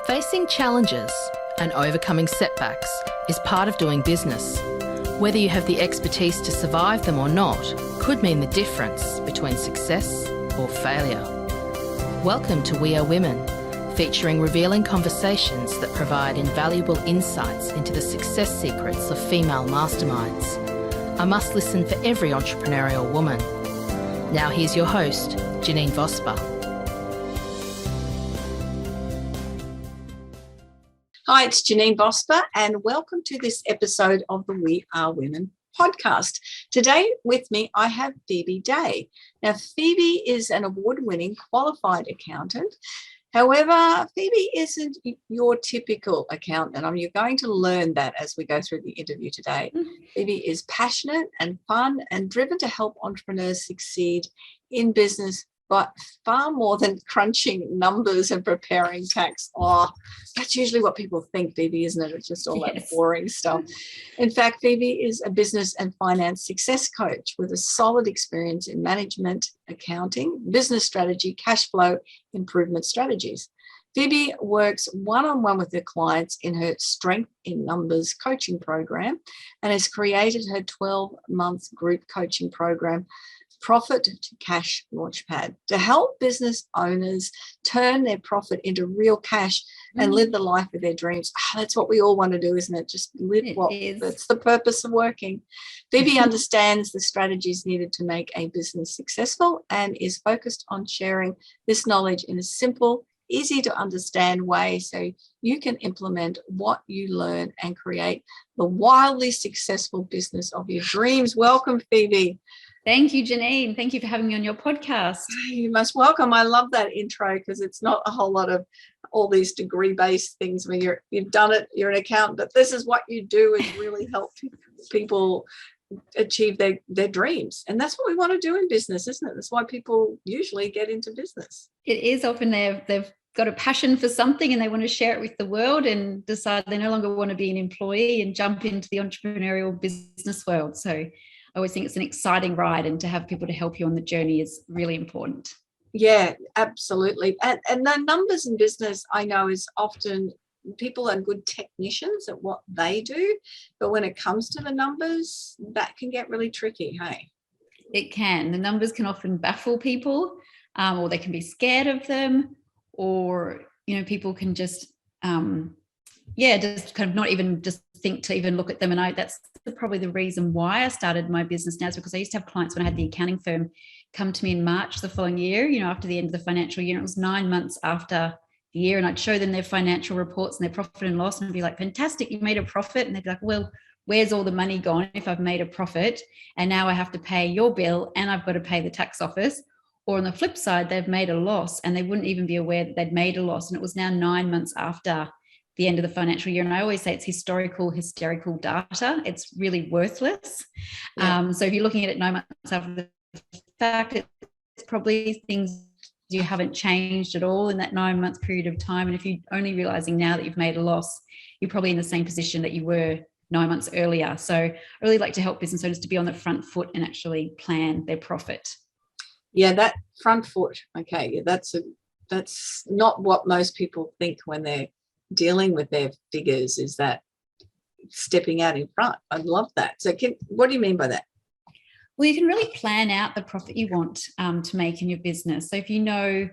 Facing challenges and overcoming setbacks is part of doing business. Whether you have the expertise to survive them or not could mean the difference between success or failure. Welcome to We Are Women, featuring revealing conversations that provide invaluable insights into the success secrets of female masterminds. A must listen for every entrepreneurial woman. Now here's your host, Janeen Vosper. Hi, it's Janeen Vosper, and welcome to this episode of the We Are Women podcast. Today with me, I have Phoebe Dray. Now, Phoebe is an award-winning qualified accountant. However, Phoebe isn't your typical accountant. You're going to learn that as we go through the interview today. Phoebe is passionate and fun and driven to help entrepreneurs succeed in business, but far more than crunching numbers and preparing tax. Oh, that's usually what people think, Phoebe, isn't it? It's just all that boring stuff. In fact, Phoebe is a business and finance success coach with a solid experience in management, accounting, business strategy, cash flow, improvement strategies. Phoebe works one-on-one with her clients in her Strength in Numbers coaching program and has created her 12-month group coaching program, Profit to Cash Launchpad, to help business owners turn their profit into real cash and live the life of their dreams. That's what we all want to do, isn't it? Just live that's the purpose of working. Phoebe understands the strategies needed to make a business successful and is focused on sharing this knowledge in a simple, easy to understand way so you can implement what you learn and create the wildly successful business of your dreams. Welcome, Phoebe. Thank you, Janine. Thank you for having me on your podcast. You most welcome. I love that intro because it's not a whole lot of all these degree-based things where you've done it, you're an accountant, but this is what you do is really help people achieve their dreams. And that's what we want to do in business, isn't it? That's why people usually get into business. It is often they've got a passion for something and they want to share it with the world and decide they no longer want to be an employee and jump into the entrepreneurial business world. So I always think it's an exciting ride, and to have people to help you on the journey is really important. Yeah, absolutely. And the numbers in business, I know, is often people are good technicians at what they do, but when it comes to the numbers, that can get really tricky, hey? It can. The numbers can often baffle people, or they can be scared of them, or, people can just, just kind of not even just think to even look at them. And that's probably the reason why I started my business now, is because I used to have clients when I had the accounting firm come to me in March the following year, after the end of the financial year. It was 9 months after the year, and I'd show them their financial reports and their profit and loss and I'd be like, fantastic, you made a profit. And they'd be like, well, where's all the money gone if I've made a profit and now I have to pay your bill and I've got to pay the tax office? Or on the flip side, they've made a loss and they wouldn't even be aware that they'd made a loss. And it was now 9 months after the end of the financial year. And I always say it's hysterical data. It's really worthless. Yeah. So if you're looking at it 9 months after the fact, it's probably things you haven't changed at all in that 9 month period of time. And if you're only realizing now that you've made a loss, you're probably in the same position that you were 9 months earlier. So I really like to help business owners to be on the front foot and actually plan their profit. Yeah, that front foot. Okay, yeah, that's not what most people think when they're dealing with their figures, is that stepping out in front. I love that. So what do you mean by that? Well, you can really plan out the profit you want to make in your business. So if you know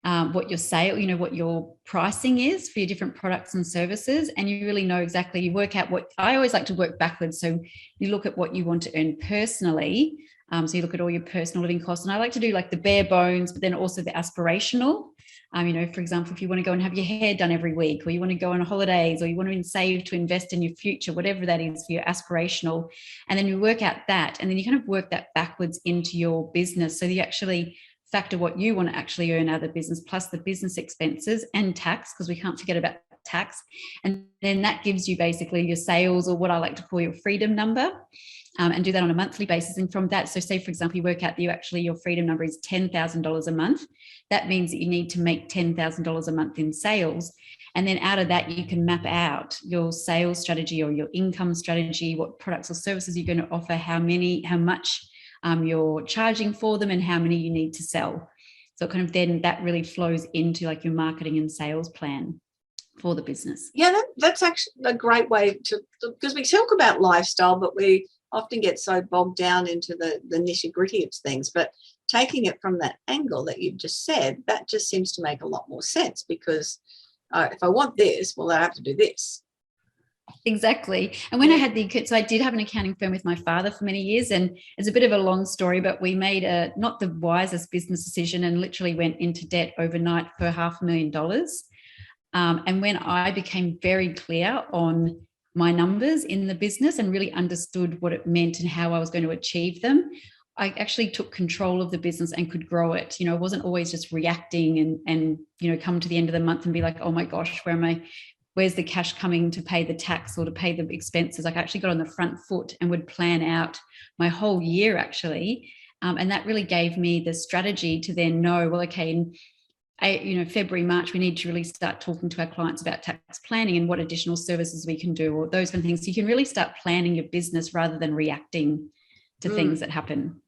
what your sale, what your pricing is for your different products and services, and you really know exactly, you work out what, I always like to work backwards. So you look at what you want to earn personally. So you look at all your personal living costs, and I like to do like the bare bones, but then also the aspirational. For example, if you want to go and have your hair done every week, or you want to go on holidays, or you want to save to invest in your future, whatever that is for your aspirational. And then you work out that, and then you kind of work that backwards into your business. So you actually factor what you want to actually earn out of the business, plus the business expenses and tax, because we can't forget about tax. And then that gives you basically your sales, or what I like to call your freedom number. And do that on a monthly basis. And from that, so say, for example, you work out that your freedom number is $10,000 a month. That means that you need to make $10,000 a month in sales. And then out of that, you can map out your sales strategy or your income strategy, what products or services you're going to offer, how much you're charging for them, and how many you need to sell. So kind of then that really flows into like your marketing and sales plan. for the business. Yeah, that's actually a great way to, because we talk about lifestyle, but we often get so bogged down into the nitty-gritty of things. But taking it from that angle that you've just said, that just seems to make a lot more sense, because if I want this, well, I have to do this. Exactly. And when I had so I did have an accounting firm with my father for many years, and it's a bit of a long story, but we made not the wisest business decision and literally went into debt overnight for $500,000. And when I became very clear on my numbers in the business and really understood what it meant and how I was going to achieve them, I actually took control of the business and could grow it. I wasn't always just reacting and come to the end of the month and be like, oh my gosh, where's the cash coming to pay the tax or to pay the expenses? I actually got on the front foot and would plan out my whole year, actually. And that really gave me the strategy to then know, well, okay, in February, March, we need to really start talking to our clients about tax planning and what additional services we can do, or those kind of things. So you can really start planning your business rather than reacting to things that happen.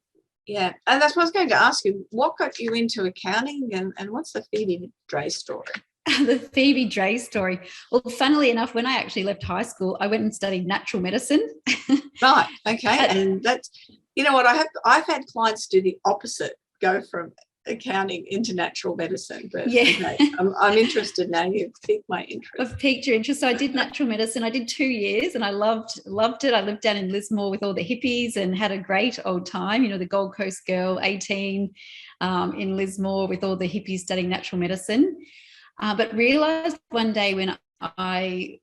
Yeah. And that's what I was going to ask you. What got you into accounting, and what's the Phoebe Dray story? The Phoebe Dray story. Well, funnily enough, when I actually left high school, I went and studied natural medicine. Right. Okay. And that's, what I've had clients do the opposite, go from accounting into natural medicine. But okay, I'm interested now. You've piqued my interest. I've piqued your interest. So I did natural medicine. I did 2 years and I loved it. I lived down in Lismore with all the hippies and had a great old time. The Gold Coast girl, 18, in Lismore with all the hippies studying natural medicine. But realised one day when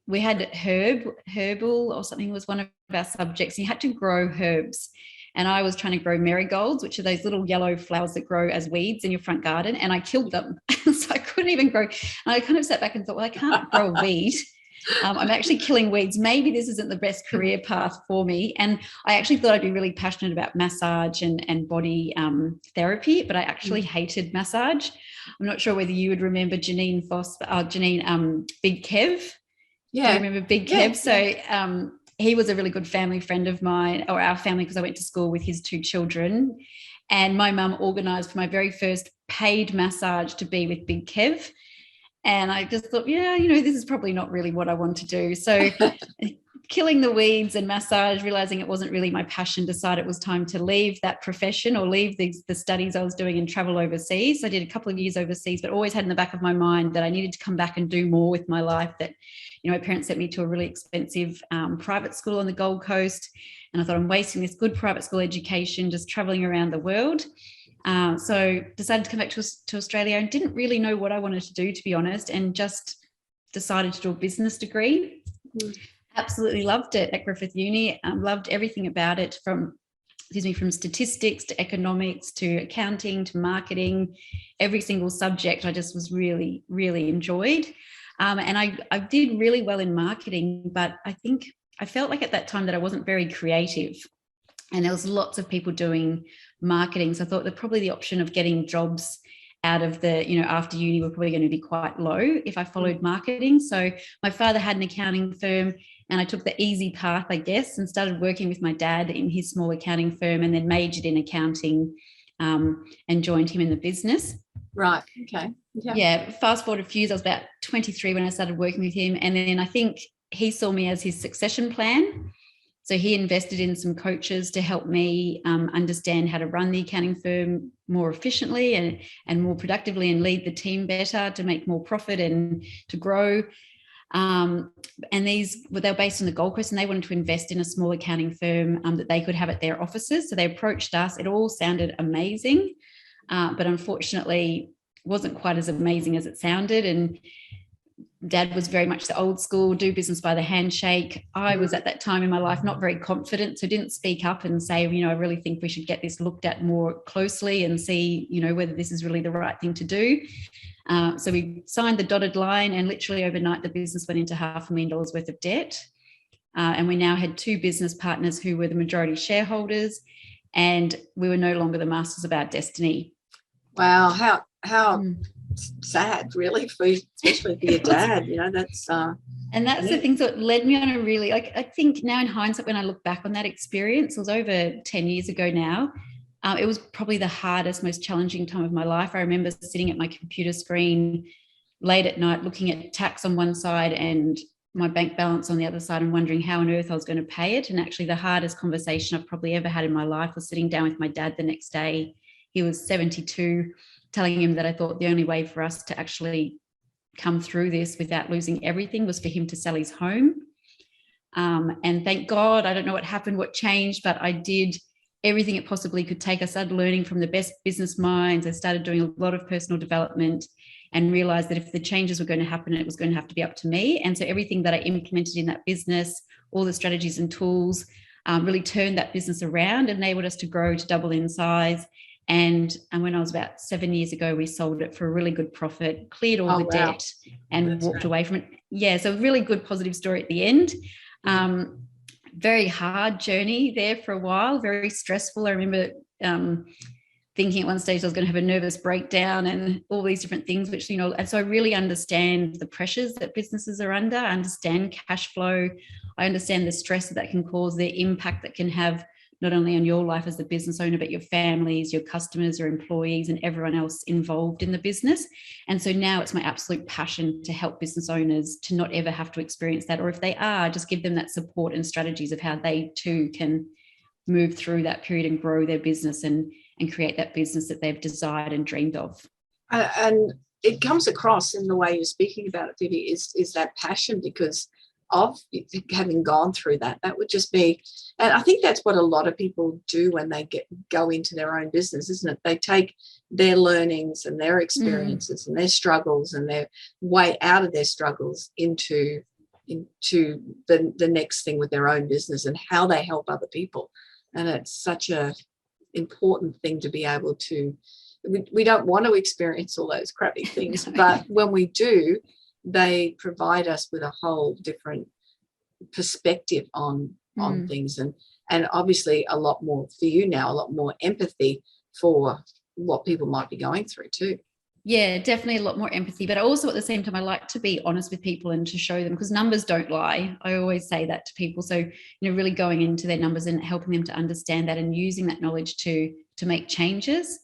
we had herbal or something was one of our subjects. You had to grow herbs. And I was trying to grow marigolds, which are those little yellow flowers that grow as weeds in your front garden. And I killed them. So I couldn't even grow. And I kind of sat back and thought, well, I can't grow a weed. I'm actually killing weeds. Maybe this isn't the best career path for me. And I actually thought I'd be really passionate about massage and body therapy, but I actually hated massage. I'm not sure whether you would remember Janeen Vosper, Big Kev. Yeah. Do you remember Big Kev? So he was a really good family friend of mine, or our family, because I went to school with his 2 children. And my mum organised for my very first paid massage to be with Big Kev. And I just thought, this is probably not really what I want to do. So killing the weeds and massage, realising it wasn't really my passion, decided it was time to leave that profession or leave the studies I was doing and travel overseas. So I did a couple of years overseas, but always had in the back of my mind that I needed to come back and do more with my life. That, my parents sent me to a really expensive private school on the Gold Coast. And I thought, I'm wasting this good private school education just traveling around the world. So decided to come back to Australia and didn't really know what I wanted to do, to be honest, and just decided to do a business degree. Absolutely loved it at Griffith Uni. Loved everything about it, from statistics to economics to accounting to marketing. Every single subject I just was really, really enjoyed. And I did really well in marketing, but I think I felt like at that time that I wasn't very creative. And there was lots of people doing marketing. So I thought that probably the option of getting jobs out of the, after uni were probably going to be quite low if I followed marketing. So my father had an accounting firm and I took the easy path, I guess, and started working with my dad in his small accounting firm, and then majored in accounting and joined him in the business. Right. Okay. Yeah. Fast forward a few years, I was about 23 when I started working with him. And then I think he saw me as his succession plan. So he invested in some coaches to help me understand how to run the accounting firm more efficiently and more productively, and lead the team better to make more profit and to grow. And they were based on the Gold Coast, and they wanted to invest in a small accounting firm that they could have at their offices. So they approached us. It all sounded amazing, but unfortunately wasn't quite as amazing as it sounded. And Dad was very much the old school, do business by the handshake. I was at that time in my life not very confident, so didn't speak up and say, I really think we should get this looked at more closely and see, whether this is really the right thing to do. So we signed the dotted line, and literally overnight the business went into $500,000 worth of debt. And we now had 2 business partners who were the majority shareholders, and we were no longer the masters of our destiny. Wow, how sad, really, especially for your dad. That's and that's the things that led me on a really, I think now in hindsight, when I look back on that experience, it was over 10 years ago now. It was probably the hardest, most challenging time of my life. I remember sitting at my computer screen late at night looking at tax on one side and my bank balance on the other side and wondering how on earth I was going to pay it. And actually the hardest conversation I've probably ever had in my life was sitting down with my dad the next day. He was 72, telling him that I thought the only way for us to actually come through this without losing everything was for him to sell his home. And thank God, I don't know what happened, what changed, but I did everything it possibly could take. I started learning from the best business minds. I started doing a lot of personal development and realized that if the changes were going to happen, it was going to have to be up to me. And so everything that I implemented in that business, all the strategies and tools, really turned that business around and enabled us to grow to double in size. And when I was about 7 years ago, we sold it for a really good profit, cleared all the debt and walked away from it. Yeah, so a really good positive story at the end. Very hard journey there for a while, very stressful. I remember thinking at one stage I was going to have a nervous breakdown and all these different things, which, and so I really understand the pressures that businesses are under. I understand cash flow. I understand the stress that can cause, the impact that can have not only on your life as a business owner, but your families, your customers, your employees, and everyone else involved in the business. And so now it's my absolute passion to help business owners to not ever have to experience that. Or if they are, just give them that support and strategies of how they too can move through that period and grow their business and create that business that they've desired and dreamed of. And it comes across in the way you're speaking about it, Phoebe, is that passion because of having gone through that. That would just be, and I think that's what a lot of people do when they go into their own business, isn't it? They take their learnings and their experiences and their struggles and their way out of their struggles into the next thing with their own business and how they help other people. And it's such a important thing to be able to, we don't want to experience all those crappy things, but when we do, they provide us with a whole different perspective on things and obviously a lot more for you now, a lot more empathy for what people might be going through too. Yeah, definitely a lot more empathy. But also at the same time, I like to be honest with people and to show them, because numbers don't lie. I always say that to people. So, really going into their numbers and helping them to understand that and using that knowledge to make changes,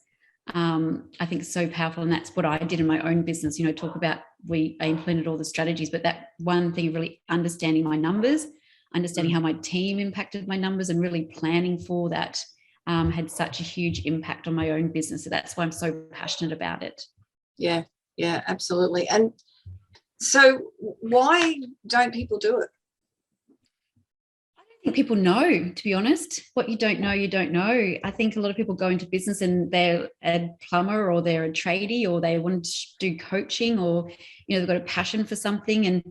I think is so powerful. And that's what I did in my own business, talk about I implemented all the strategies, but that one thing, really understanding my numbers, understanding how my team impacted my numbers and really planning for that had such a huge impact on my own business. So that's why I'm so passionate about it. Yeah, absolutely. And so why don't people do it? I don't think people know, to be honest. What you don't know, you don't know. I think a lot of people go into business and they're a plumber or they're a tradie or they want to do coaching or, they've got a passion for something and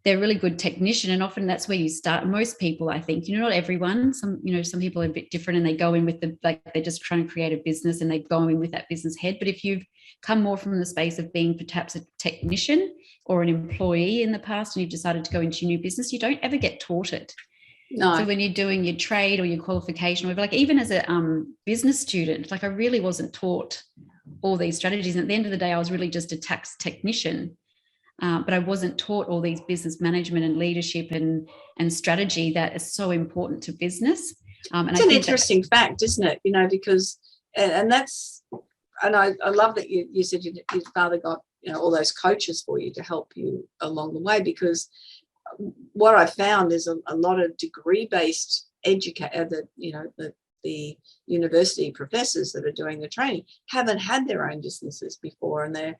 they're a really good technician. And often that's where you start. Most people, I think, not everyone, some people are a bit different and they go in with they're just trying to create a business and they go in with that business head. But if you've come more from the space of being perhaps a technician or an employee in the past and you've decided to go into your new business, you don't ever get taught it. No. So when you're doing your trade or your qualification, or even as a business student, I really wasn't taught all these strategies. And at the end of the day, I was really just a tax technician. But I wasn't taught all these business management and leadership and strategy that is so important to business. It's an interesting fact, isn't it? Because I love that you said your father got all those coaches for you to help you along the way, because what I found is a lot of degree-based the university professors that are doing the training haven't had their own businesses before, and they're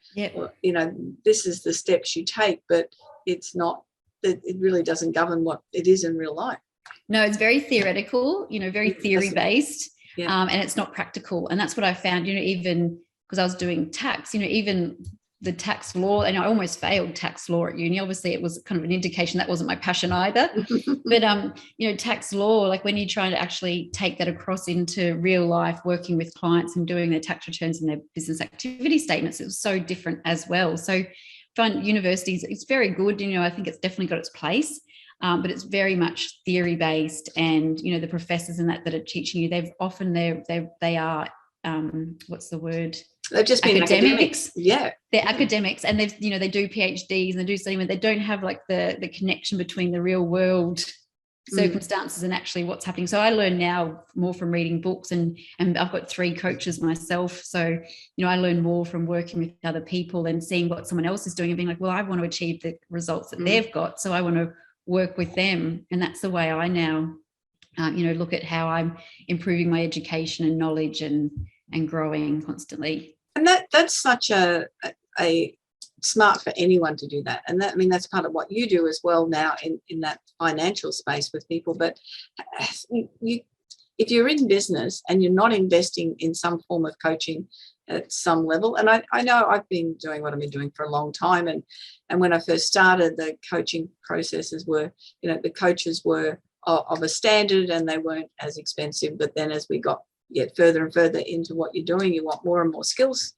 this is the steps you take, but it's not that it really doesn't govern what it is in real life. No, it's very theoretical, very theory based, and it's not practical. And that's what I found, even because I was doing tax, even the tax law, and I almost failed tax law at uni. Obviously, it was kind of an indication that wasn't my passion either. But, tax law, when you're trying to actually take that across into real life, working with clients and doing their tax returns and their business activity statements, it was so different as well. So I find universities, it's very good. I think it's definitely got its place, but it's very much theory based. And, the professors and that are teaching you, they are, what's the word? They've just been academics. Yeah, they're academics, and they do PhDs and they do studying, but they don't have the connection between the real world circumstances and actually what's happening. So I learn now more from reading books, and I've got 3 coaches myself. So, I learn more from working with other people and seeing what someone else is doing and being like, well, I want to achieve the results that they've got. So I want to work with them. And that's the way I now, look at how I'm improving my education and knowledge and growing constantly. And that's such a smart for anyone to do that. And that's part of what you do as well now in that financial space with people. But if you're in business and you're not investing in some form of coaching at some level, and I know I've been doing what I've been doing for a long time, and when I first started, the coaching processes were, the coaches were of a standard and they weren't as expensive. But then as we got yet further and further into what you're doing, you want more and more skills.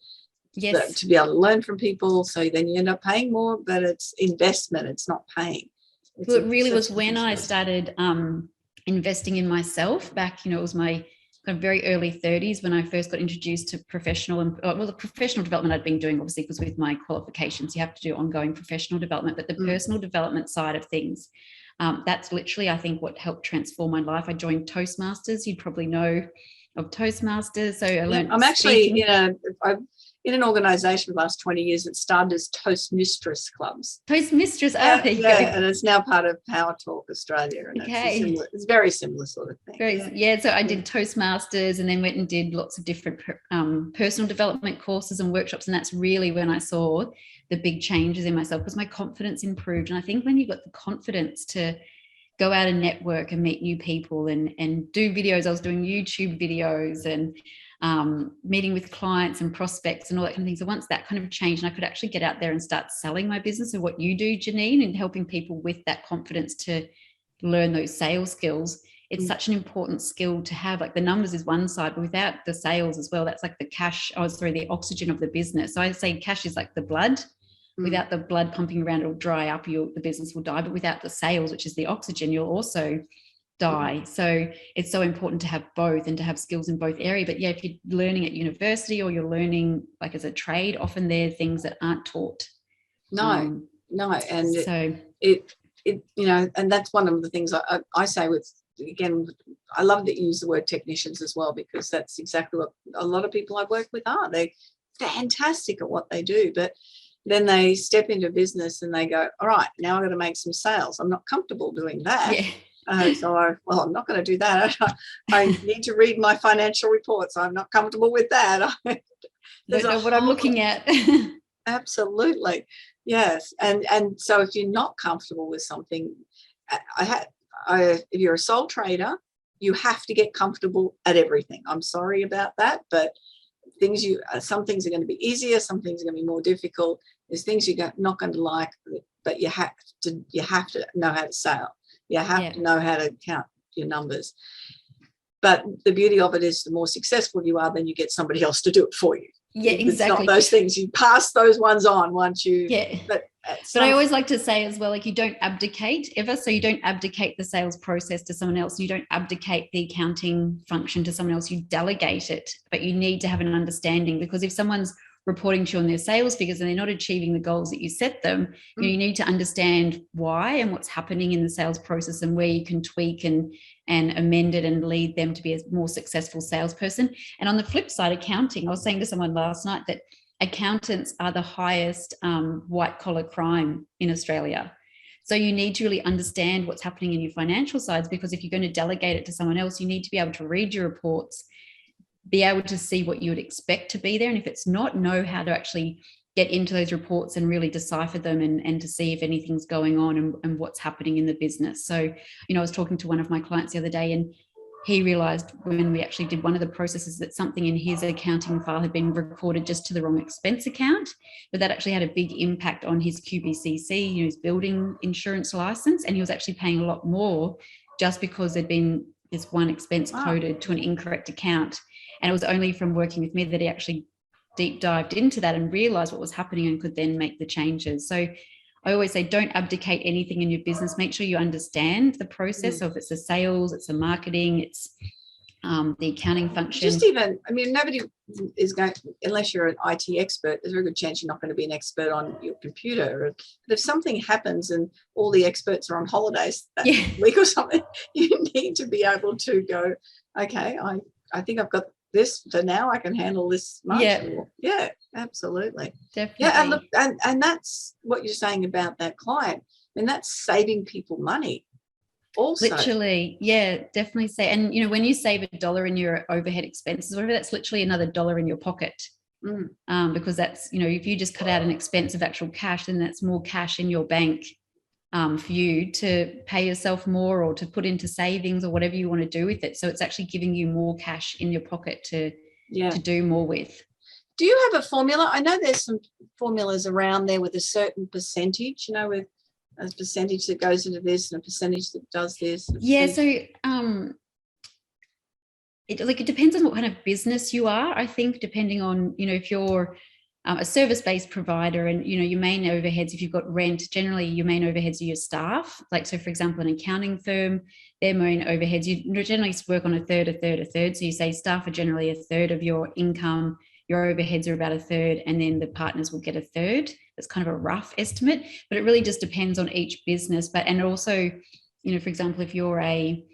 Yes. To be able to learn from people. So then you end up paying more, but it's investment. It's not paying. Well, it really was when I started investing in myself back, it was my kind of very early 30s when I first got introduced to professional the professional development I'd been doing, obviously, because with my qualifications, you have to do ongoing professional development, but the personal development side of things, that's literally, I think, what helped transform my life. I joined Toastmasters. You'd probably know of Toastmasters. So I learned. I'm actually, in an organisation for the last 20 years that started as Toastmistress clubs. Toastmistress, there you go. And it's now part of Power Talk Australia. And it's very similar sort of thing. So I did Toastmasters and then went and did lots of different personal development courses and workshops. And that's really when I saw the big changes in myself, because my confidence improved. And I think when you've got the confidence to go out and network and meet new people and do videos, I was doing YouTube videos and meeting with clients and prospects and all that kind of thing. So once that kind of changed and I could actually get out there and start selling my business and what you do, Janine, and helping people with that confidence to learn those sales skills, it's such an important skill to have. Like the numbers is one side, but without the sales as well, that's like the oxygen of the business. So I say cash is like the blood. Without the blood pumping around, it'll dry up, the business will die. But without the sales, which is the oxygen, you'll also die. So it's so important to have both and to have skills in both areas. But yeah, if you're learning at university or you're learning like as a trade, often they're things that aren't taught. No. And so and that's one of the things I say with, again, I love that you use the word technicians as well, because that's exactly what a lot of people I work with are. They're fantastic at what they do, but then they step into business and they go, all right, now I've got to make some sales. I'm not comfortable doing that. Yeah. I'm not going to do that. I need to read my financial reports. I'm not comfortable with that. Don't know what I'm looking at. Absolutely. Yes. And so if you're not comfortable with something, if you're a sole trader, you have to get comfortable at everything. I'm sorry about that, but some things are going to be easier, some things are going to be more difficult. There's things you're not going to like, but you have to know how to sell. You have to know how to count your numbers. But the beauty of it is the more successful you are, then you get somebody else to do it for you. Yeah, exactly. It's not those things. You pass those ones on once you. Yeah. But I always like to say as well, like, you don't abdicate ever. So you don't abdicate the sales process to someone else. You don't abdicate the accounting function to someone else. You delegate it, but you need to have an understanding, because if someone's reporting to you on their sales figures and they're not achieving the goals that you set them, you need to understand why and what's happening in the sales process and where you can tweak and amend it and lead them to be a more successful salesperson. And on the flip side, accounting, I was saying to someone last night that accountants are the highest white collar crime in Australia. So you need to really understand what's happening in your financial sides, because if you're going to delegate it to someone else, you need to be able to read your reports, be able to see what you would expect to be there. And if it's not, know how to actually get into those reports and really decipher them and to see if anything's going on and what's happening in the business. So, I was talking to one of my clients the other day, and he realized when we actually did one of the processes that something in his accounting file had been recorded just to the wrong expense account, but that actually had a big impact on his QBCC, his building insurance license. And he was actually paying a lot more just because there'd been this one expense coded to an incorrect account. And it was only from working with me that he actually deep dived into that and realized what was happening and could then make the changes. So I always say, don't abdicate anything in your business. Make sure you understand the process. So if it's a sales, it's a marketing, it's the accounting function. Just even, I mean, nobody is going, unless you're an IT expert, there's a very good chance you're not going to be an expert on your computer. But if something happens and all the experts are on holidays that week or something, you need to be able to go, okay, I think I've got this for now. I can handle this much. Yeah, absolutely. Definitely. Yeah, and look, and that's what you're saying about that client. I mean, that's saving people money. Also. Literally, yeah, definitely say. And, you know, when you save $1 in your overhead expenses, whatever, that's literally another $1 in your pocket. Because that's, you know, if you just cut out an expense of actual cash, then that's more cash in your bank for you to pay yourself more or to put into savings or whatever you want to do with it. So it's actually giving you more cash in your pocket to do more with. Do you have a formula? I know there's some formulas around there with a certain percentage, you know, with a percentage that goes into this and a percentage that does this. Yeah, so it depends on what kind of business you are. I think depending on, you know, if you're a service-based provider and, you know, your main overheads, if you've got rent, generally your main overheads are your staff. Like, so for example, an accounting firm, their main overheads, you generally work on a third. So you say staff are generally a third of your income, your overheads are about a third, and then the partners will get a third. That's kind of a rough estimate, but it really just depends on each business. And also, you know, for example, if you're a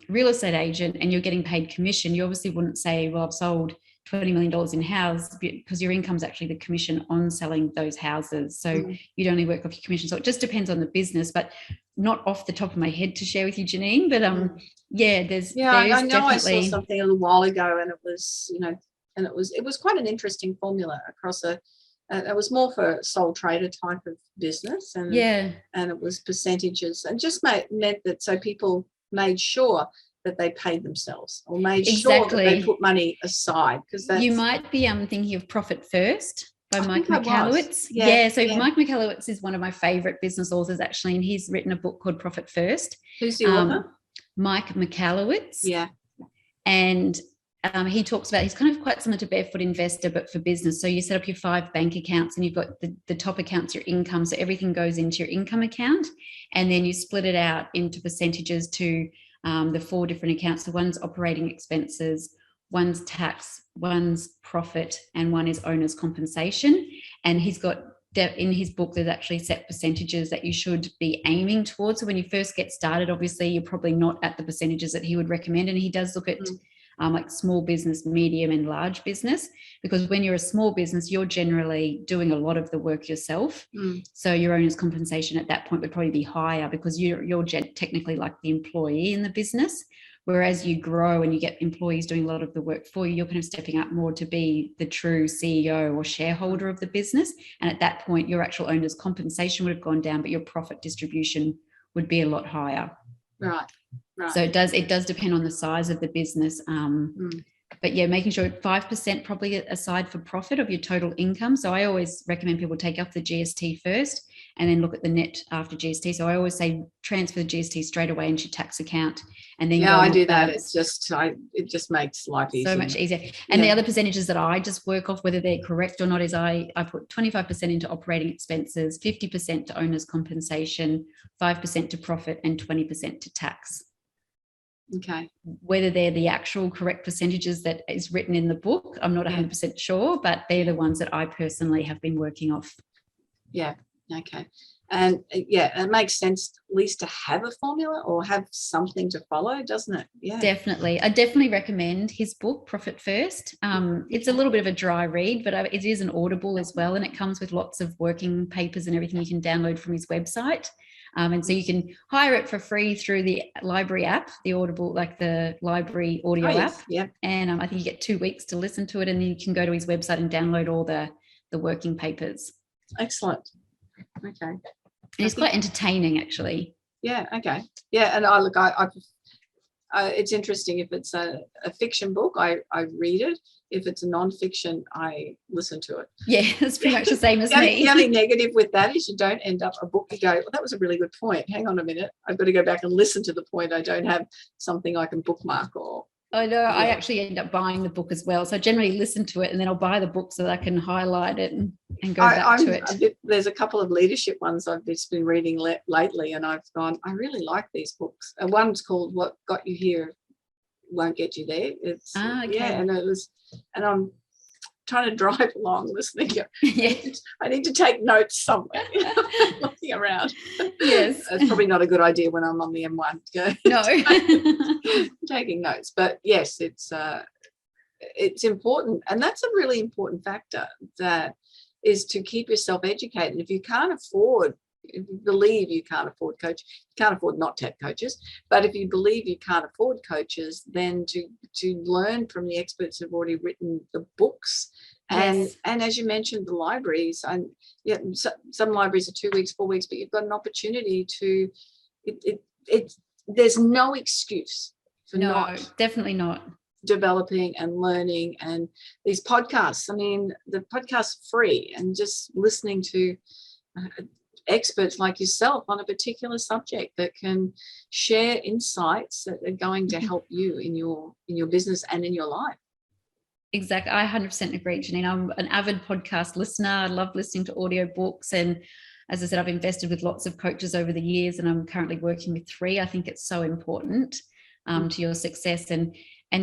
real estate agent and you're getting paid commission, you obviously wouldn't say, well, I've sold $20 million in houses, because your income is actually the commission on selling those houses. So you'd only work off your commission. So it just depends on the business, but not off the top of my head to share with you, Janine. But I know I saw something a little while ago, and it was, you know, and it was quite an interesting formula across it was more for sole trader type of business, and it was percentages, and just meant that so people made sure that they paid themselves or made sure that they put money aside, because you might be thinking of Profit First by Mike Michalowicz. Mike Michalowicz is one of my favorite business authors, actually, and he's written a book called Profit First. Who's the author? Mike Michalowicz. Yeah. And he talks about, he's kind of quite similar to Barefoot Investor, but for business. So you set up your 5 bank accounts, and you've got the top account's your income. So everything goes into your income account, and then you split it out into percentages to the 4 different accounts. So one's operating expenses, one's tax, one's profit, and one is owner's compensation. And he's got, in his book, there's actually set percentages that you should be aiming towards. So when you first get started, obviously you're probably not at the percentages that he would recommend. And he does look at like small business, medium and large business, because when you're a small business, you're generally doing a lot of the work yourself. So your owner's compensation at that point would probably be higher, because you're technically like the employee in the business. Whereas you grow and you get employees doing a lot of the work for you, you're kind of stepping up more to be the true CEO or shareholder of the business. And at that point, your actual owner's compensation would have gone down, but your profit distribution would be a lot higher. Right. So it does depend on the size of the business. But yeah, making sure 5% probably aside for profit of your total income. So I always recommend people take off the GST first and then look at the net after GST. So I always say transfer the GST straight away into your tax account, and then I do that. It's just it just makes life easier. So much easier. And the other percentages that I just work off, whether they're correct or not, is I put 25% into operating expenses, 50% to owner's compensation, 5% to profit, and 20% to tax. Okay. Whether they're the actual correct percentages that is written in the book, I'm not 100% sure, but they're the ones that I personally have been working off. Yeah. Okay. And it makes sense at least to have a formula or have something to follow, doesn't it? Yeah. Definitely. I definitely recommend his book, Profit First. It's a little bit of a dry read, but it is an Audible as well, and it comes with lots of working papers and everything you can download from his website. And so you can hire it for free through the library app, the Audible, like the library audio app. Yeah. And I think you get 2 weeks to listen to it, and then you can go to his website and download all the working papers. Excellent. Okay. And it's quite entertaining, actually. Yeah. Okay. Yeah. And it's interesting. If it's a fiction book, I read it. If it's a non-fiction, I listen to it. Yeah, it's pretty much the same as me. The only negative with that is you don't end up a book. You go, well, that was a really good point. Hang on a minute. I've got to go back and listen to the point. I don't have something I can bookmark or. I know. I actually end up buying the book as well. So I generally listen to it, and then I'll buy the book so that I can highlight it and go back to it. There's a couple of leadership ones I've just been reading lately, and I've gone, I really like these books. One's called What Got You Here won't get you there. It's okay. and I'm trying to drive along listening. Yeah. I need to take notes somewhere. Looking around. Yes. It's probably not a good idea when I'm on the M1 to go No. taking notes. But yes, it's important. And that's a really important factor, that is to keep yourself educated. If you can't afford, if you believe you can't afford coach, you can't afford not to have coaches. But if you believe you can't afford coaches, then to learn from the experts who've already written the books. Yes. And as you mentioned, the libraries, and some libraries are 2 weeks, 4 weeks, but you've got an opportunity to. There's no excuse for not definitely not developing and learning. And these podcasts, I mean, the podcasts are free, and just listening to experts like yourself on a particular subject that can share insights that are going to help you in your business and in your life. Exactly. I 100% agree, Janine. I'm an avid podcast listener. I love listening to audio books. And as I said, I've invested with lots of coaches over the years, and I'm currently working with 3. I think it's so important to your success, and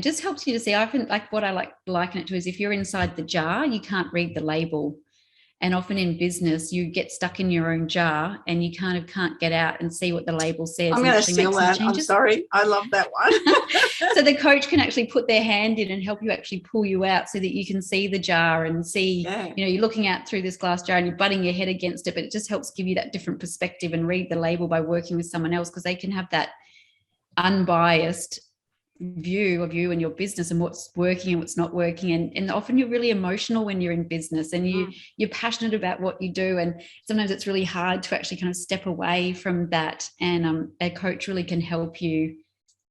just helps you to see. I think what I like to liken it to is, if you're inside the jar, you can't read the label. And often in business, you get stuck in your own jar and you kind of can't get out and see what the label says. I'm going to steal that. I'm sorry. I love that one. So the coach can actually put their hand in and help you actually pull you out, so that you can see the jar and see, you're looking out through this glass jar and you're butting your head against it, but it just helps give you that different perspective and read the label by working with someone else, because they can have that unbiased view of you and your business and what's working and what's not working. And often you're really emotional when you're in business, and you're passionate about what you do, and sometimes it's really hard to actually kind of step away from that. And a coach really can help you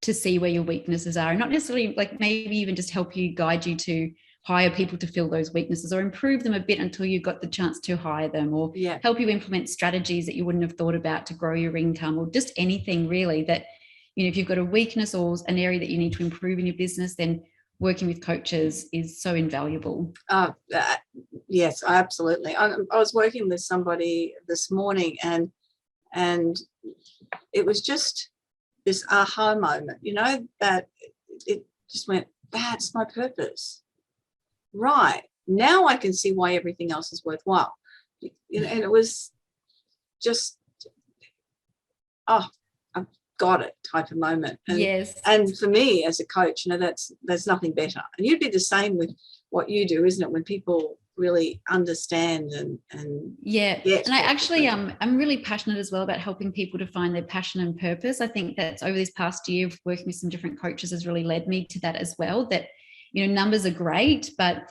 to see where your weaknesses are, and not necessarily maybe even just help you, guide you to hire people to fill those weaknesses, or improve them a bit until you've got the chance to hire them, or help you implement strategies that you wouldn't have thought about to grow your income, or just anything really that, if you've got a weakness or an area that you need to improve in your business, then working with coaches is so invaluable. Yes, absolutely. I was working with somebody this morning, and it was just this aha moment, that it just went, that's my purpose. Right. Now I can see why everything else is worthwhile. And it was just, I've got it type of moment. And, yes. And for me as a coach, there's nothing better. And you'd be the same with what you do, isn't it? When people really understand and and I actually I'm really passionate as well about helping people to find their passion and purpose. I think that's over this past year, working with some different coaches has really led me to that as well, that numbers are great, but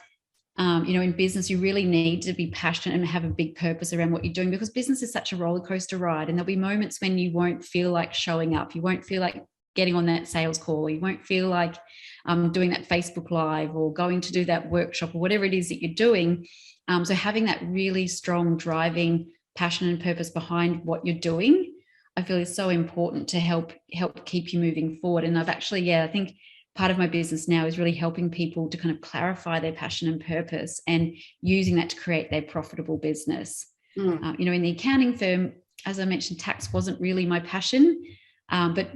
in business you really need to be passionate and have a big purpose around what you're doing, because business is such a roller coaster ride, and there'll be moments when you won't feel like showing up, you won't feel like getting on that sales call, you won't feel like doing that Facebook Live or going to do that workshop or whatever it is that you're doing. So having that really strong driving passion and purpose behind what you're doing, I feel is so important to help keep you moving forward. And I've actually, I think part of my business now is really helping people to kind of clarify their passion and purpose and using that to create their profitable business. In the accounting firm, as I mentioned, tax wasn't really my passion, but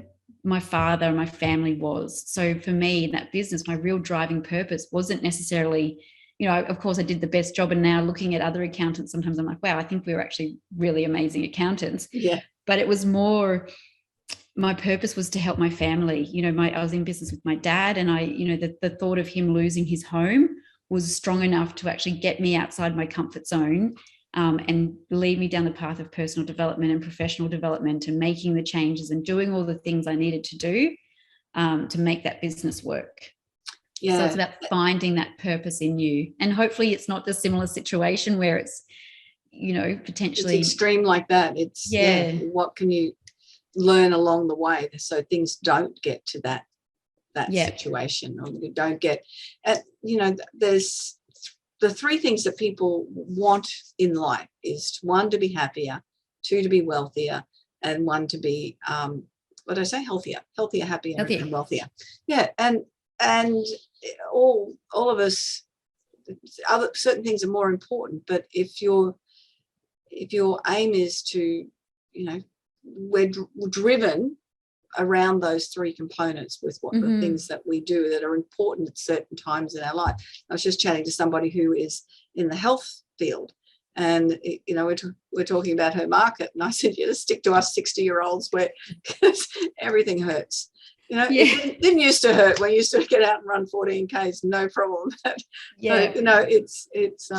my father and my family was. So for me in that business, my real driving purpose wasn't necessarily, of course I did the best job, and now looking at other accountants, sometimes I'm like, wow, I think we were actually really amazing accountants. Yeah. But it was more, my purpose was to help my family. I was in business with my dad, and the thought of him losing his home was strong enough to actually get me outside my comfort zone, and lead me down the path of personal development and professional development, and making the changes and doing all the things I needed to do to make that business work. Yeah. So it's about finding that purpose in you, and hopefully it's not the similar situation where it's, potentially it's extreme like that. It's what can you learn along the way so things don't get to that situation, or you don't get there's the 3 things that people want in life is 1, to be happier, 2, to be wealthier, and 1, to be healthier, happier, and wealthier. And all of us, other certain things are more important, but if your aim is to, we're driven around those three components with what the things that we do that are important at certain times in our life. I was just chatting to somebody who is in the health field, and we're talking about her market, and I said, yeah, stick to us 60-year-olds where everything hurts. It didn't used to hurt. We used to get out and run 14 Ks, no problem. Yeah. So, it's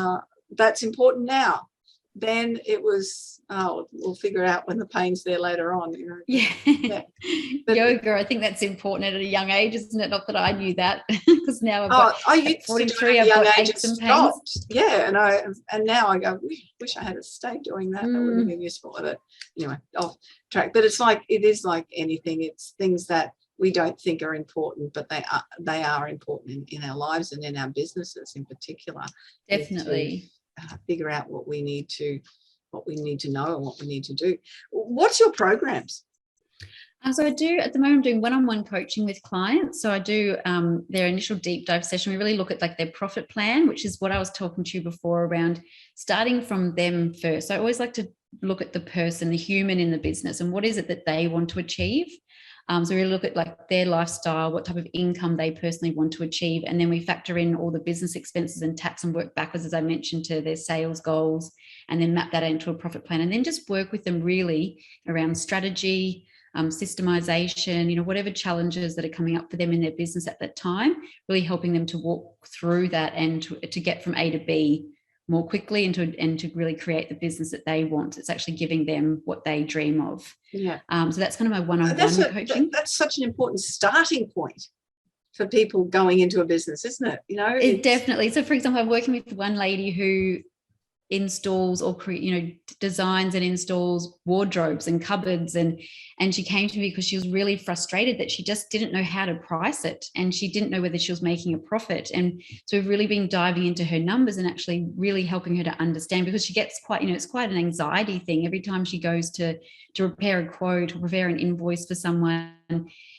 that's important now. Then it was, we'll figure out when the pain's there later on. Yeah. But yoga, I think that's important at a young age, isn't it? Not that I knew that, because now I used 43, to do it at a I've young got age aches and stopped. pains. Yeah, and now I go, wish I had stayed doing that. That would have been useful. But anyway, off track. But it is like anything. It's things that we don't think are important, but they are important in our lives and in our businesses in particular. Definitely. Figure out what we need to know and what we need to do. What's your programs? So I do, at the moment, I'm doing one-on-one coaching with clients. So I do their initial deep dive session. We really look at like their profit plan, which is what I was talking to you before around starting from them first. So I always like to look at the person, the human in the business, and what is it that they want to achieve. So we look at like their lifestyle, what type of income they personally want to achieve. And then we factor in all the business expenses and tax and work backwards, as I mentioned, to their sales goals, and then map that into a profit plan, and then just work with them really around strategy, systemization, whatever challenges that are coming up for them in their business at that time, really helping them to walk through that and to get from A to B more quickly and to really create the business that they want. It's actually giving them what they dream of. Yeah. So that's kind of my one-on-one coaching. That's such an important starting point for people going into a business, isn't it? It definitely. So, for example, I'm working with one lady who installs or designs and installs wardrobes and cupboards, and she came to me because she was really frustrated that she just didn't know how to price it, and she didn't know whether she was making a profit. And so we've really been diving into her numbers and actually really helping her to understand, because she gets quite, it's quite an anxiety thing every time she goes to prepare a quote or prepare an invoice for someone.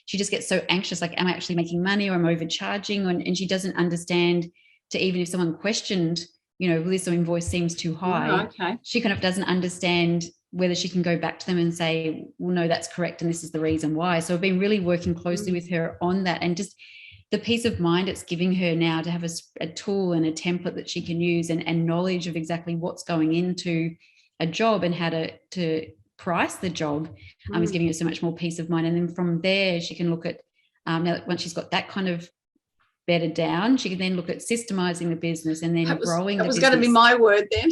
She just gets so anxious, like, am I actually making money, or am I overcharging? And she doesn't understand, to even if someone questioned, this invoice seems too high. Okay. She kind of doesn't understand whether she can go back to them and say, well, no, that's correct, and this is the reason why. So I've been really working closely with her on that, and just the peace of mind it's giving her now to have a tool and a template that she can use, and knowledge of exactly what's going into a job and how to price the job is giving her so much more peace of mind. And then from there, she can look at, now once she's got that kind of bedded down, she can then look at systemizing the business and then growing the business. That was going to be my word then.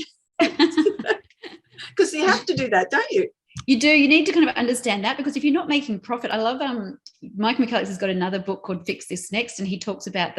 Because you have to do that, don't you? You do. You need to kind of understand that, because if you're not making profit, I love Mike McCulloch has got another book called Fix This Next, and he talks about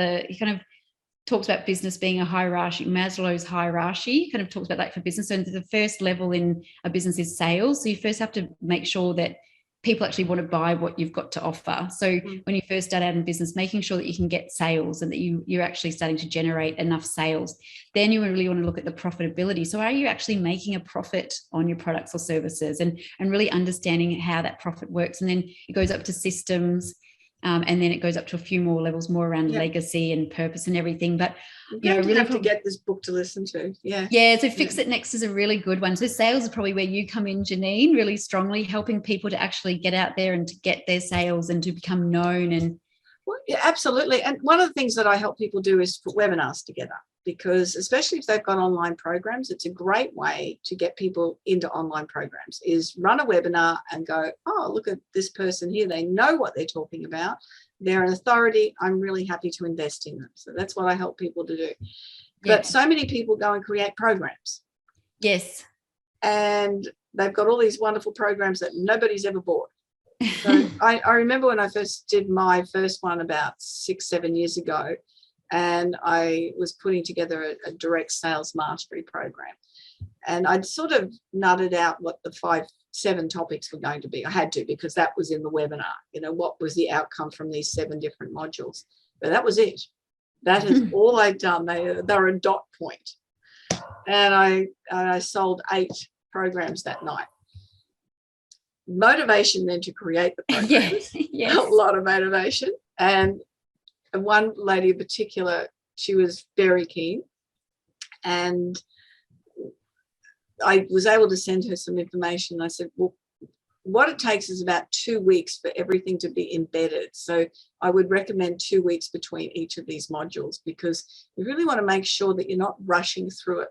business being a hierarchy, Maslow's hierarchy. He kind of talks about that for business. So the first level in a business is sales. So you first have to make sure that people actually want to buy what you've got to offer. So when you first start out in business, making sure that you can get sales and that you're actually starting to generate enough sales. Then you really want to look at the profitability. So are you actually making a profit on your products or services, and really understanding how that profit works? And then it goes up to systems, and then it goes up to a few more levels, more around legacy and purpose and everything. But really have to get this book to listen to. So Fix It Next is a really good one. So sales is probably where you come in, Janine, really strongly, helping people to actually get out there and to get their sales and to become known. And absolutely. And one of the things that I help people do is put webinars together, because especially if they've got online programs, it's a great way to get people into online programs, is run a webinar and go, oh, look at this person here. They know what they're talking about. They're an authority. I'm really happy to invest in them. So that's what I help people to do. But so many people go and create programs. Yes. And they've got all these wonderful programs that nobody's ever bought. So I remember when I first did my first one about 6-7 years ago, and I was putting together a direct sales mastery program. And I'd sort of nutted out what the 5-7 topics were going to be. I had to, because that was in the webinar. What was the outcome from these 7 different modules? But that was it. That is all I'd done. They're a dot point. And I sold 8 programs that night. Motivation then to create the programs. Yes. A lot of motivation. And one lady in particular, she was very keen, and I was able to send her some information. I said, well, what it takes is about 2 weeks for everything to be embedded. So I would recommend 2 weeks between each of these modules, because you really want to make sure that you're not rushing through it.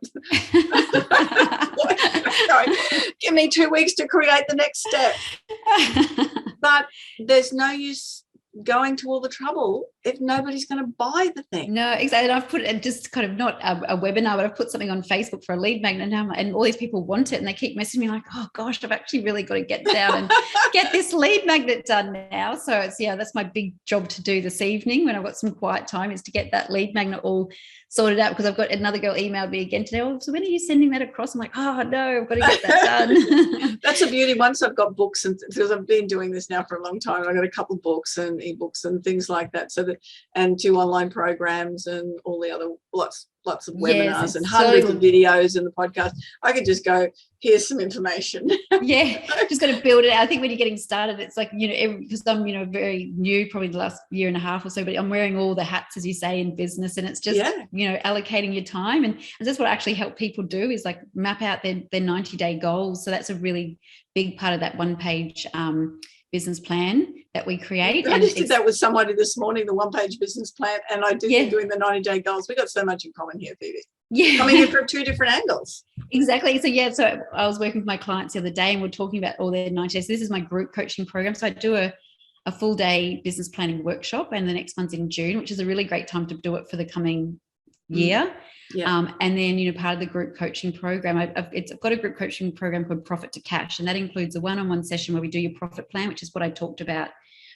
Going, give me 2 weeks to create the next step. But there's no use going to all the trouble if nobody's going to buy the thing. No, exactly. And I've put it just kind of not a webinar, but I've put something on Facebook for a lead magnet now, and all these people want it, and they keep messaging me like, oh gosh, I've actually really got to get down and get this lead magnet done now. So it's, that's my big job to do this evening when I've got some quiet time, is to get that lead magnet all sorted out, because I've got another girl emailed me again today. Oh, so when are you sending that across? I'm like, oh no, I've got to get that done. That's the beauty. Once I've got books, and because I've been doing this now for a long time, I've got a couple of books and ebooks and things like that. So that, and 2 online programs and all the other lots of webinars and hundreds of videos and the podcast. I could just go, here's some information. Yeah, just got to build it out. I think when you're getting started, it's like, because I'm, very new, probably the last year and a half or so, but I'm wearing all the hats, as you say, in business, and it's just, allocating your time. And that's what I actually help people do, is like map out their 90-day goals. So that's a really big part of that one-page business plan that we create. I just did that with somebody this morning, the one-page business plan, and I did doing the 90-day goals. We got so much in common here, Phoebe. Yeah, coming in from 2 different angles. Exactly. So I was working with my clients the other day, and we're talking about all their 90 days. This is my group coaching program. So I do a full day business planning workshop, and the next one's in June, which is a really great time to do it for the coming year. Yeah. And then, part of the group coaching program, I've got a group coaching program called Profit to Cash, and that includes a one-on-one session where we do your profit plan, which is what I talked about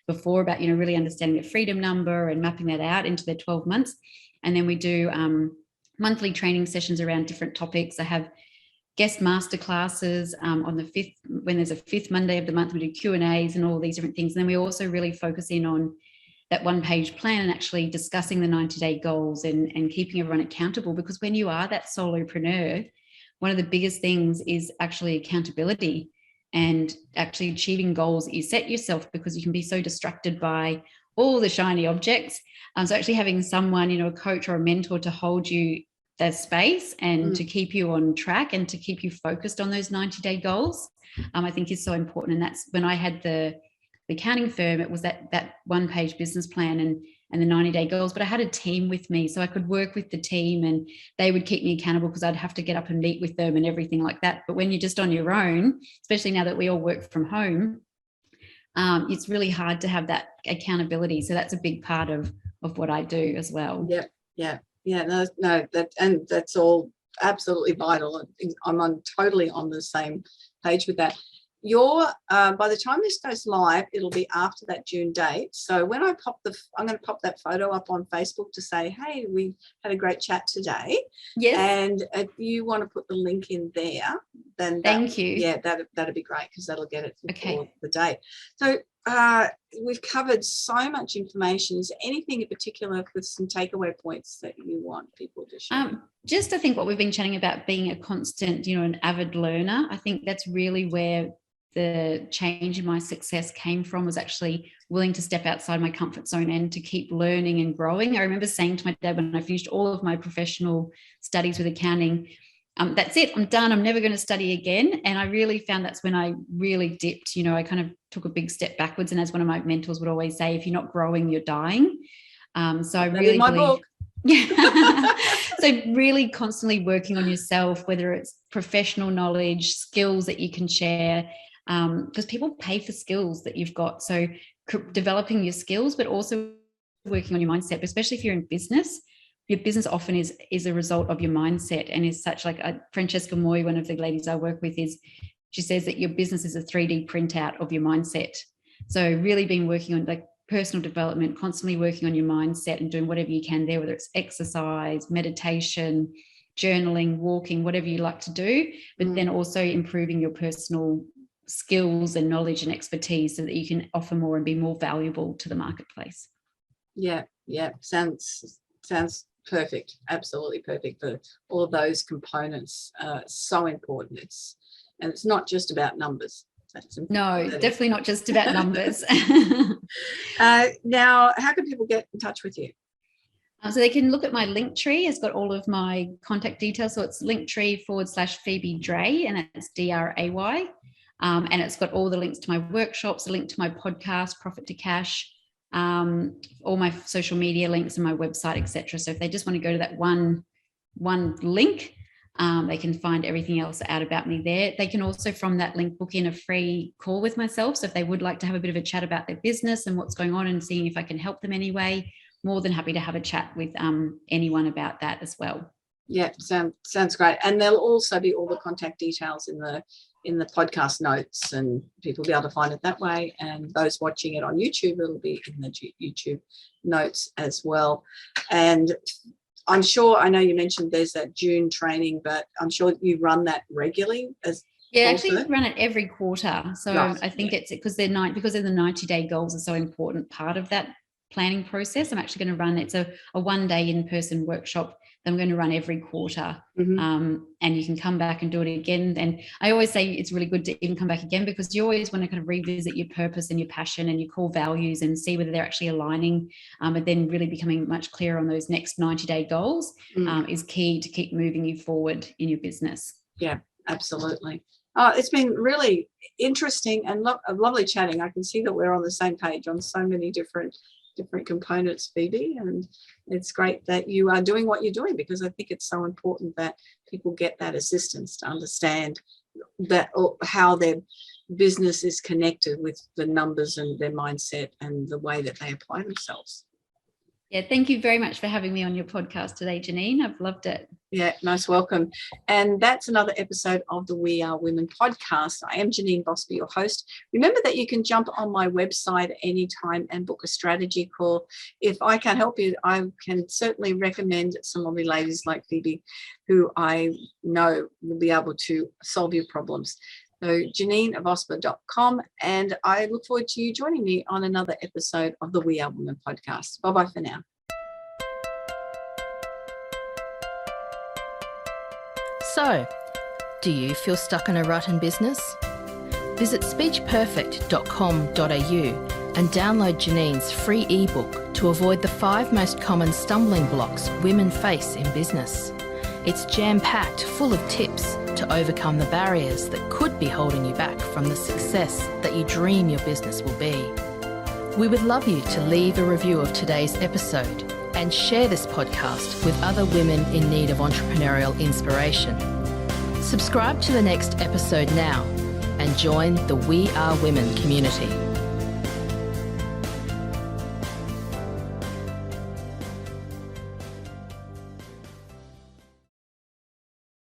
before, about, really understanding the freedom number and mapping that out into their 12 months. And then we do monthly training sessions around different topics. I have guest masterclasses on the 5th, when there's a 5th Monday of the month. We do Q&As and all these different things. And then we also really focus in on that one-page plan and actually discussing the 90-day goals and keeping everyone accountable, because when you are that solopreneur, one of the biggest things is actually accountability and actually achieving goals that you set yourself, because you can be so distracted by all the shiny objects. So actually having someone, a coach or a mentor to hold you that space and to keep you on track and to keep you focused on those 90-day goals, I think is so important. And that's when I had the accounting firm, it was that one-page business plan and the 90-day goals, but I had a team with me, so I could work with the team and they would keep me accountable, because I'd have to get up and meet with them and everything like that. But when you're just on your own, especially now that we all work from home, it's really hard to have that accountability. So that's a big part of what I do as well. Yeah. No, that's all absolutely vital. I'm totally on the same page with that. By the time this goes live, it'll be after that June date. So when I'm going to pop that photo up on Facebook to say, hey, we had a great chat today. Yes. And if you want to put the link in there, then thank you. Yeah, that'd be great, because that'll get it before the date. So we've covered so much information. Is there anything in particular with some takeaway points that you want people to share? Just I think what we've been chatting about, being a constant, an avid learner. I think that's really where the change in my success came from, was actually willing to step outside my comfort zone and to keep learning and growing. I remember saying to my dad when I finished all of my professional studies with accounting, that's it, I'm done, I'm never going to study again. And I really found that's when I really dipped. I kind of took a big step backwards. And as one of my mentors would always say, if you're not growing, you're dying. So I really believe. So really constantly working on yourself, whether it's professional knowledge, skills that you can share, because people pay for skills that you've got. So developing your skills, but also working on your mindset, especially if you're in business. Your business often is a result of your mindset, and is such like Francesca Moy, one of the ladies I work with, she says that your business is a 3D printout of your mindset. So really been working on like personal development, constantly working on your mindset and doing whatever you can there, whether it's exercise, meditation, journaling, walking, whatever you like to do, but then also improving your personal skills and knowledge and expertise so that you can offer more and be more valuable to the marketplace. Yeah. Sounds perfect. Absolutely perfect. For all of those components, so important. It's not just about numbers. No, definitely not just about numbers. Now, how can people get in touch with you? So they can look at my Linktree. It's got all of my contact details. So it's Linktree /Phoebe Dray, and that's DRAY. And it's got all the links to my workshops, a link to my podcast, Profit to Cash, all my social media links and my website, etc. So if they just want to go to that one link, they can find everything else out about me there. They can also, from that link, book in a free call with myself. So if they would like to have a bit of a chat about their business and what's going on and seeing if I can help them anyway, more than happy to have a chat with anyone about that as well. Yeah, sounds great. And there'll also be all the contact details in the podcast notes, and people will be able to find it that way. And those watching it on YouTube, it'll be in the YouTube notes as well. And I'm sure, I know you mentioned there's that June training, but I'm sure you run that regularly as yeah, also? actually run it every quarter. So right. I think it's because the 90-day goals are so important part of that planning process. I'm actually going to run, it's a one-day in-person workshop that I'm going to run every quarter. And you can come back and do it again. And I always say it's really good to even come back again, because you always want to kind of revisit your purpose and your passion and your core values and see whether they're actually aligning, and then really becoming much clearer on those next 90-day goals is key to keep moving you forward in your business. Yeah, absolutely. It's been really interesting and lovely chatting. I can see that we're on the same page on so many different components, Phoebe, and it's great that you are doing what you're doing, because I think it's so important that people get that assistance to understand that how their business is connected with the numbers and their mindset and the way that they apply themselves. Yeah, thank you very much for having me on your podcast today, Janine. I've loved it. Yeah, most welcome. And that's another episode of the We Are Women podcast. I am Janeen Vosper, your host. Remember that you can jump on my website anytime and book a strategy call. If I can't help you, I can certainly recommend some lovely ladies like Phoebe, who I know will be able to solve your problems. So JaneenVosper.com, and I look forward to you joining me on another episode of the We Are Women podcast. Bye-bye for now. So, do you feel stuck in a rut in business? Visit speechperfect.com.au and download Janine's free ebook to avoid the 5 most common stumbling blocks women face in business. It's jam-packed, full of tips to overcome the barriers that could be holding you back from the success that you dream your business will be. We would love you to leave a review of today's episode and share this podcast with other women in need of entrepreneurial inspiration. Subscribe to the next episode now and join the We Are Women community.